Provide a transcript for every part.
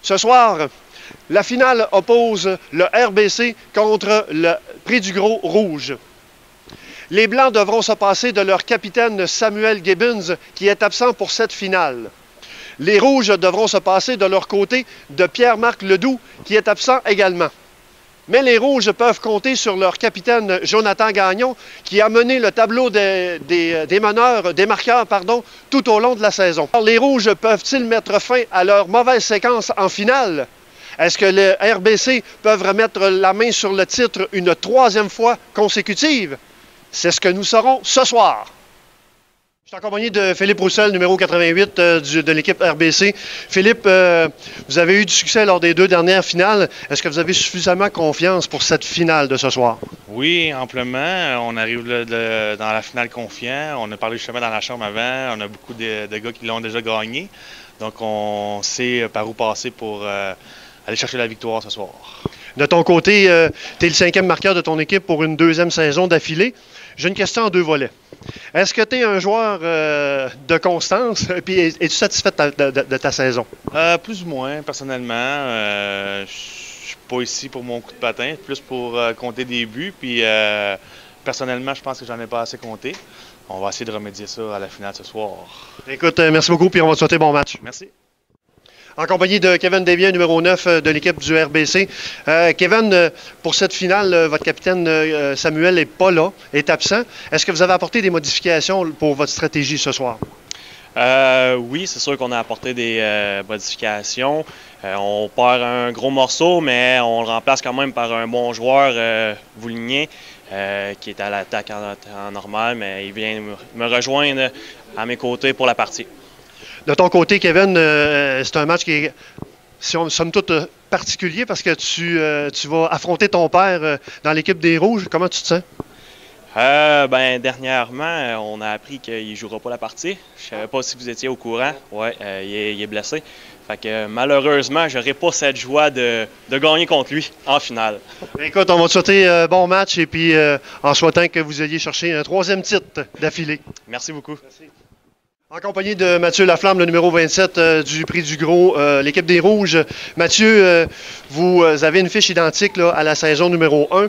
Ce soir, la finale oppose le RBC contre le Prix du Gros Rouge. Les Blancs devront se passer de leur capitaine Samuel Gibbons, qui est absent pour cette finale. Les Rouges devront se passer de leur côté de Pierre-Marc Ledoux, qui est absent également. Mais les Rouges peuvent compter sur leur capitaine Jonathan Gagnon, qui a mené le tableau des marqueurs, tout au long de la saison. Alors, les Rouges peuvent-ils mettre fin à leur mauvaise séquence en finale? Est-ce que les RBC peuvent remettre la main sur le titre une troisième fois consécutive? C'est ce que nous saurons ce soir. Je suis accompagné de Philippe Roussel, numéro 88 de l'équipe RBC. Philippe, vous avez eu du succès lors des deux dernières finales. Est-ce que vous avez suffisamment confiance pour cette finale de ce soir? Oui, amplement. On arrive dans la finale confiant. On a parlé justement dans la chambre avant. On a beaucoup de gars qui l'ont déjà gagné. Donc, on sait par où passer pour aller chercher la victoire ce soir. De ton côté, tu es le 5e marqueur de ton équipe pour une deuxième saison d'affilée. J'ai une question en deux volets. Est-ce que tu es un joueur de constance? Puis es-tu satisfait de ta saison? Plus ou moins, personnellement. Je ne suis pas ici pour mon coup de patin, plus pour compter des buts. Puis personnellement, je pense que j'en ai pas assez compté. On va essayer de remédier ça à la finale ce soir. Écoute, merci beaucoup, puis on va te souhaiter bon match. Merci. En compagnie de Kevin Desbiens, numéro 9 de l'équipe du RBC. Kevin, pour cette finale, votre capitaine Samuel n'est pas là, est absent. Est-ce que vous avez apporté des modifications pour votre stratégie ce soir? Oui, c'est sûr qu'on a apporté des modifications. On perd un gros morceau, mais on le remplace quand même par un bon joueur, Vouligné, qui est à l'attaque en temps normal, mais il vient me rejoindre à mes côtés pour la partie. De ton côté, Kevin, c'est un match qui est, somme toute, particulier parce que tu vas affronter ton père dans l'équipe des Rouges. Comment tu te sens? Dernièrement, on a appris qu'il ne jouera pas la partie. Je ne savais pas si vous étiez au courant. Oui, il est blessé. Fait que malheureusement, je n'aurai pas cette joie de gagner contre lui en finale. Écoute, on va te souhaiter bon match et puis en souhaitant que vous ayez cherché un troisième titre d'affilée. Merci beaucoup. Merci. En compagnie de Mathieu Laflamme, le numéro 27 du Prix du Gros, l'équipe des Rouges. Mathieu, vous avez une fiche identique là, à la saison numéro 1.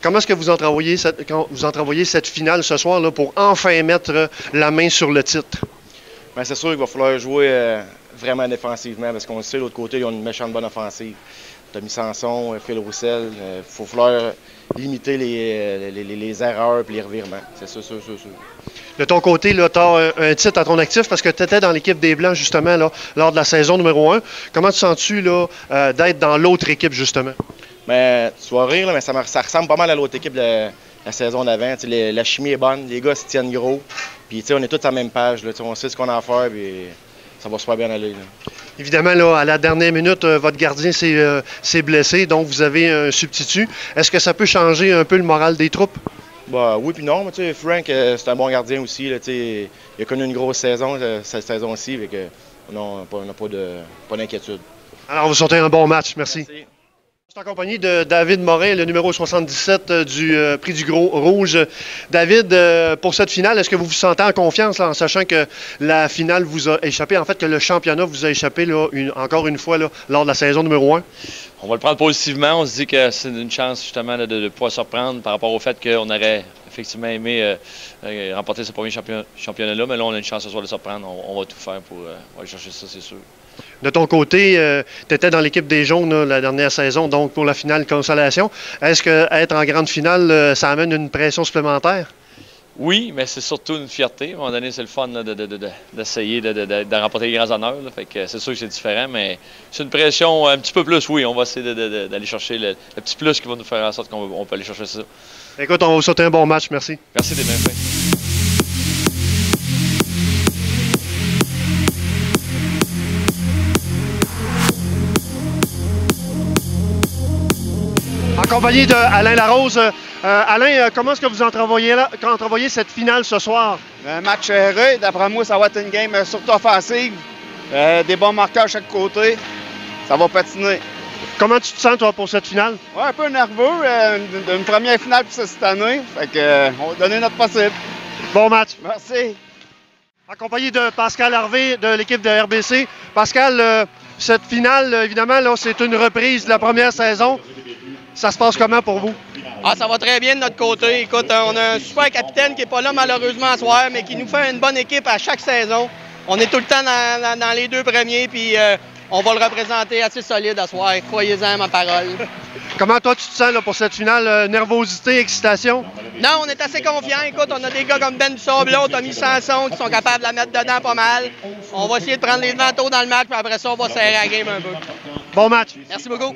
Comment est-ce que vous entrevoyez cette finale ce soir là, pour enfin mettre la main sur le titre? Bien, c'est sûr qu'il va falloir jouer vraiment défensivement parce qu'on le sait, de l'autre côté, ils ont une méchante bonne offensive. Tommy Sanson, Phil Roussel, il faut falloir limiter les erreurs et les revirements. C'est ça. De ton côté, tu as un titre à ton actif parce que tu étais dans l'équipe des Blancs, justement, là, lors de la saison numéro 1. Comment te sens-tu d'être dans l'autre équipe, justement? Bien, tu vas rire, là, mais ça ressemble pas mal à l'autre équipe de la saison d'avant. La chimie est bonne, les gars se tiennent gros. Puis, on est tous à la même page. Là, on sait ce qu'on a à faire, puis ça va super bien aller. Là. Évidemment, là, à la dernière minute, votre gardien s'est blessé, donc vous avez un substitut. Est-ce que ça peut changer un peu le moral des troupes? Bah, oui puis non, mais Frank, c'est un bon gardien aussi. Là, il a connu une grosse saison cette saison-ci, donc on n'a pas d'inquiétude. Alors, on vous souhaite un bon match. Merci. Merci. Je suis en compagnie de David Morin, le numéro 77 du Prix du Gros Rouge. David, pour cette finale, est-ce que vous vous sentez en confiance là, en sachant que la finale vous a échappé, en fait que le championnat vous a échappé là, encore une fois là, lors de la saison numéro 1? On va le prendre positivement. On se dit que c'est une chance justement de pouvoir surprendre par rapport au fait qu'on aurait effectivement aimé remporter ce premier championnat-là, mais là on a une chance ce soir de surprendre. On va tout faire pour aller chercher ça, c'est sûr. De ton côté, tu étais dans l'équipe des Jaunes là, la dernière saison, donc pour la finale consolation. Est-ce qu'être en grande finale, ça amène une pression supplémentaire? Oui, mais c'est surtout une fierté. À un moment donné, c'est le fun d'essayer de remporter les grands honneurs. Là. Fait que c'est sûr que c'est différent, mais c'est une pression un petit peu plus, oui. On va essayer d'aller chercher le petit plus qui va nous faire en sorte qu'on peut aller chercher ça. Écoute, on va vous souhaiter un bon match. Merci. Merci des bienfaits. En compagnie d'Alain Larose. Alain, comment est-ce que vous entrevoyez cette finale ce soir? Un match serré. D'après moi, ça va être une game surtout offensive. Des bons marqueurs à chaque côté. Ça va patiner. Comment tu te sens, toi, pour cette finale? Ouais, un peu nerveux. Une première finale pour cette année. Fait que, on va donner notre possible. Bon match. Merci. En compagnie de Pascal Harvey de l'équipe de RBC. Pascal, Cette finale, évidemment, là, c'est une reprise de la première saison. Ça se passe comment pour vous? Ah, ça va très bien de notre côté. Écoute, on a un super capitaine qui n'est pas là malheureusement ce soir, mais qui nous fait une bonne équipe à chaque saison. On est tout le temps dans les 2 premiers, puis on va le représenter assez solide à ce soir. Croyez-en à ma parole. Comment toi tu te sens là, pour cette finale? Nervosité, excitation? Non, on est assez confiants. Écoute, on a des gars comme Ben Sablon, Tommy Sanson qui sont capables de la mettre dedans pas mal. On va essayer de prendre les devants tôt dans le match, puis après ça, on va serrer la game un peu. Bon match. Merci beaucoup.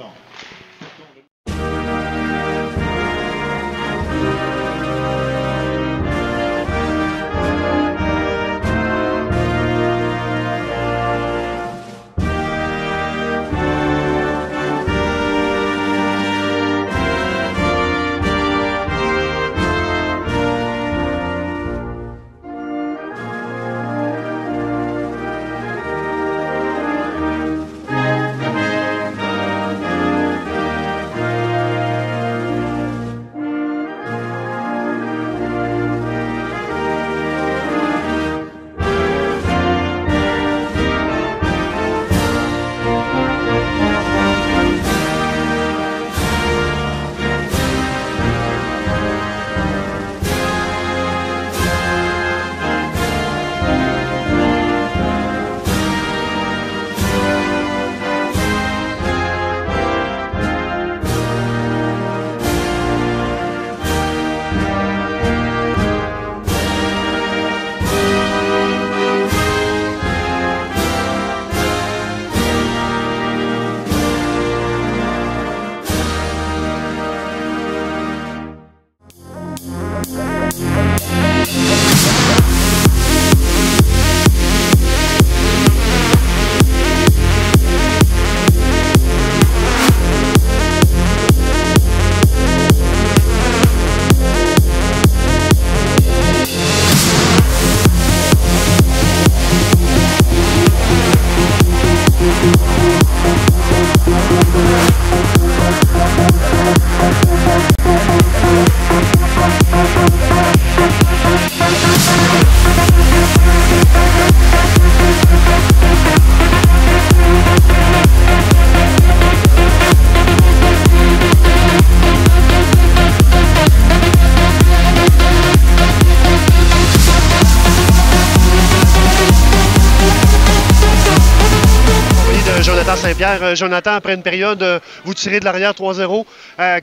Jonathan Saint-Pierre. Jonathan, après une période, vous tirez de l'arrière 3-0.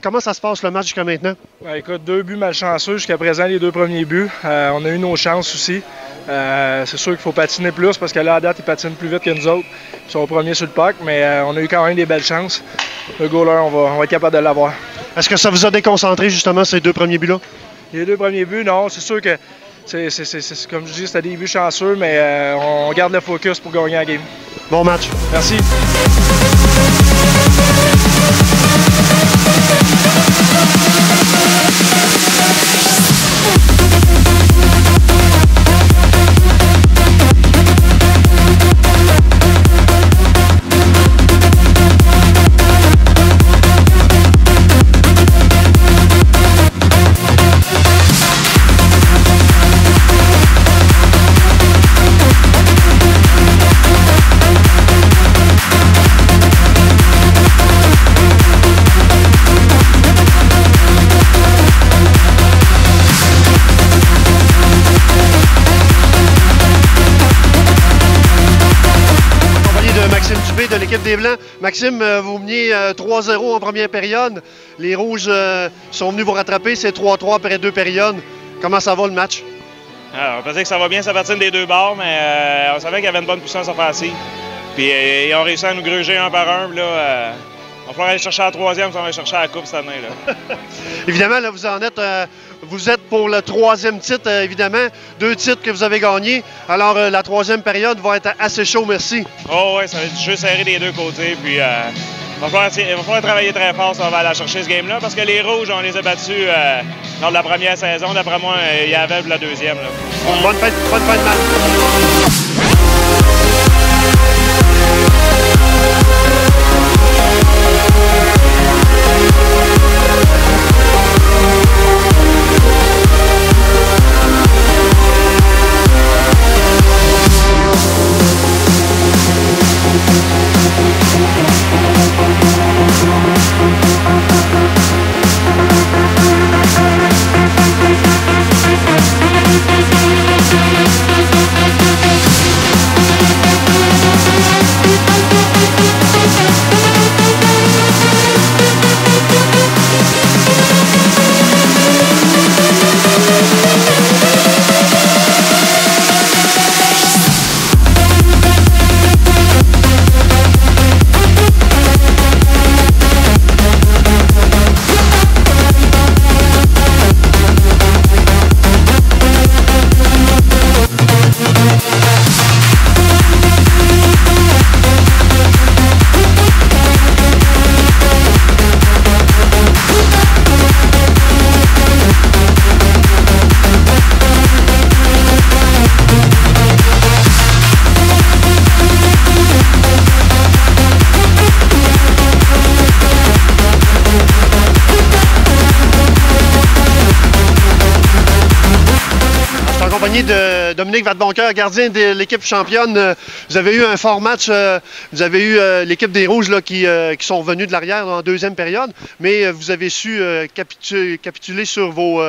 Comment ça se passe le match jusqu'à maintenant? Ben, écoute, 2 buts malchanceux jusqu'à présent, les 2 premiers buts. On a eu nos chances aussi. C'est sûr qu'il faut patiner plus parce que là, à date, ils patinent plus vite que nous autres. Ils sont au premier sur le puck, mais on a eu quand même des belles chances. Le goaler, on va être capable de l'avoir. Est-ce que ça vous a déconcentré justement ces 2 premiers buts-là? Les 2 premiers buts, non. C'est sûr que, comme je dis, c'était des buts chanceux, mais on garde le focus pour gagner la game. Bon match. Merci. De l'équipe des Blancs. Maxime, vous meniez 3-0 en première période. Les Rouges sont venus vous rattraper. C'est 3-3 après 2 périodes. Comment ça va le match? Alors, on pensait que ça va bien, ça patine des 2 bords, mais on savait qu'il y avait une bonne puissance offensive. Puis ils ont réussi à nous gruger un par un. Là, on va falloir aller chercher la 3e, puis on va aller chercher la coupe cette année. Là. Évidemment, là, vous en êtes. Vous êtes pour le 3e titre, évidemment. 2 titres que vous avez gagnés. Alors, la 3e période va être assez chaud, merci. Oh oui, ça va être du jeu serré des 2 côtés. Puis, il va falloir travailler très fort si on va aller chercher ce game-là. Parce que les Rouges, on les a battus lors de la première saison. D'après moi, il y avait la 2e. Là. Bonne fin de match. accompagné de Dominique Vadeboncoeur, gardien de l'équipe championne. Vous avez eu un fort match. Vous avez eu l'équipe des Rouges là, qui sont venus de l'arrière en deuxième période, mais vous avez su capituler sur vos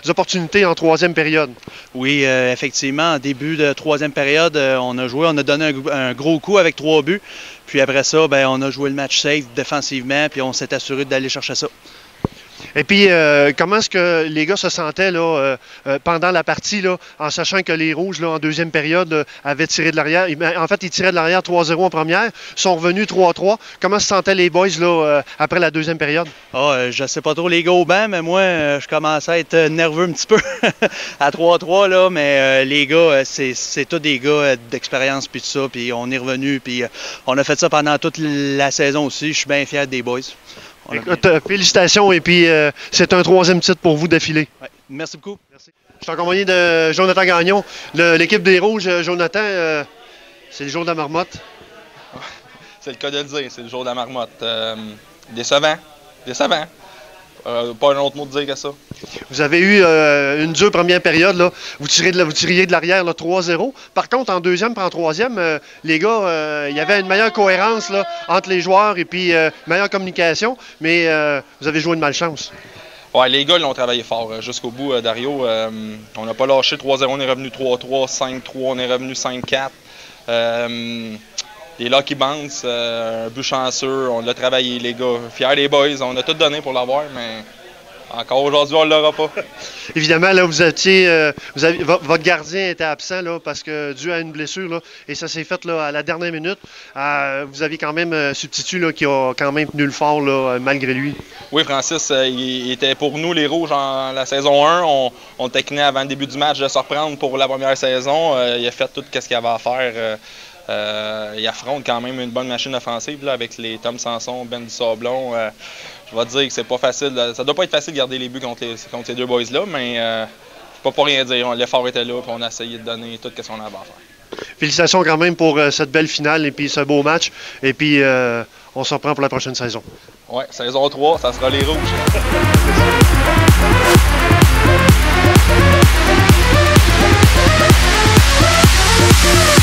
opportunités en troisième période. Oui, effectivement, en début de troisième période, on a joué, on a donné un gros coup avec 3 buts. Puis après ça, ben, on a joué le match safe défensivement, puis on s'est assuré d'aller chercher ça. Et puis, comment est-ce que les gars se sentaient là, pendant la partie, là, en sachant que les Rouges, là, en deuxième période, avaient tiré de l'arrière? En fait, ils tiraient de l'arrière 3-0 en première, sont revenus 3-3. Comment se sentaient les boys là, après la deuxième période? Je sais pas trop les gars au banc, mais moi, je commençais à être nerveux un petit peu à 3-3, là, mais les gars, c'est tous des gars d'expérience, puis tout ça, puis on est revenus, puis on a fait ça pendant toute la saison aussi. Je suis bien fier des boys. Écoute, félicitations et puis c'est un 3e titre pour vous d'affilée. Ouais, merci beaucoup. Merci. Je suis accompagné de Jonathan Gagnon. L'équipe des Rouges, Jonathan, c'est le jour de la marmotte. C'est le cas de le dire, c'est le jour de la marmotte. Décevant. Pas un autre mot de dire que ça. Vous avez eu une dure première période. Là. Vous tiriez de l'arrière 3-0. Par contre, en deuxième et en troisième, les gars, il y avait une meilleure cohérence là, entre les joueurs et puis meilleure communication. Mais vous avez joué une malchance. Ouais, les gars, ils ont travaillé fort jusqu'au bout, Dario. On n'a pas lâché 3-0, on est revenu 3-3, 5-3, on est revenu 5-4. Les Lucky Bounce, un but chanceux, on l'a travaillé, les gars. Fiers des boys, on a tout donné pour l'avoir, mais encore aujourd'hui, on ne l'aura pas. Évidemment, là, votre gardien était absent là, parce que dû à une blessure, là, et ça s'est fait là, à la dernière minute. Vous avez quand même substitut là, qui a quand même tenu le fort là, malgré lui. Oui, Francis, il était pour nous, les Rouges, en la saison 1. On taquinait avant le début du match de se reprendre pour la première saison. Il a fait tout ce qu'il avait à faire. Il affronte quand même une bonne machine offensive là, avec les Tom Sanson, Ben Dusablon. Je vais te dire que c'est pas facile. Ça doit pas être facile de garder les buts contre ces deux boys-là, mais je peux pas rien dire. L'effort était là et on a essayé de donner tout ce qu'on avait à faire. Félicitations quand même pour cette belle finale et puis ce beau match. Et puis on se reprend pour la prochaine saison. Oui, saison 3, ça sera les Rouges. Merci.